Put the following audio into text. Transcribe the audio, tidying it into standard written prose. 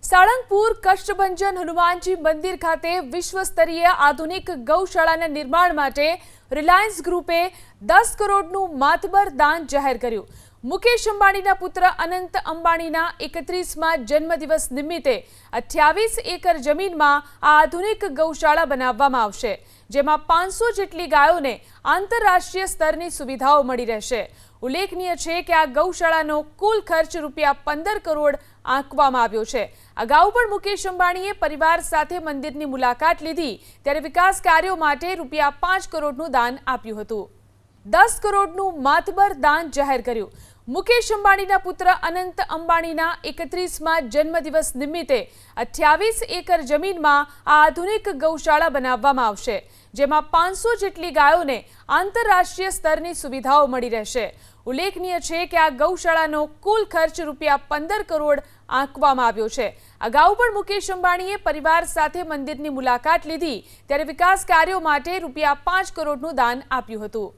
સાળંગપુર કષ્ટભંજન હનુમાનજી મંદિર ખાતે વિશ્વસ્તરીય આધુનિક ગૌશાળાના નિર્માણ માટે રિલાયન્સ ગ્રુપે 10 કરોડનું માતબર દાન જાહેર કર્યું। મુકેશ અંબાણીના પુત્ર અનંત અંબાણીના 31મા જન્મદિવસ નિમિત્તે 28 એકર જમીનમાં આ આધુનિક ગૌશાળા બનાવવામાં આવશે, જેમાં 500 જેટલી ગાયોને આંતરરાષ્ટ્રીય સ્તરની સુવિધાઓ મળી રહેશે। ઉલ્લેખનીય છે કે આ ગૌશાળાનો કુલ ખર્ચ ₹15 કરોડ આંકવામાં આવ્યો છે। અગાઉ પણ મુકેશ અંબાણીએ પરિવાર સાથે મંદિરની મુલાકાત લીધી ત્યારે વિકાસ કાર્યો માટે ₹5 કરોડનું દાન આપ્યું હતું। 10 કરોડનું માતબર દાન જાહેર કર્યું। મુકેશ અંબાણીના પુત્ર અનંત અંબાણીના 31મા જન્મદિવસ નિમિત્તે 28 એકર જમીનમાં આ આધુનિક ગૌશાળા બનાવવામાં આવશે, જેમાં 500 જેટલી ગાયોને આંતરરાષ્ટ્રીય સ્તરની સુવિધાઓ મળી રહેશે। ઉલ્લેખનીય છે કે આ ગૌશાળાનો કુલ ખર્ચ ₹15 કરોડ આંકવામાં આવ્યો છે। અગાઉ પણ મુકેશ અંબાણીએ પરિવાર સાથે મંદિરની મુલાકાત લીધી ત્યારે વિકાસ કાર્યો માટે ₹5 કરોડનું દાન આપ્યું હતું।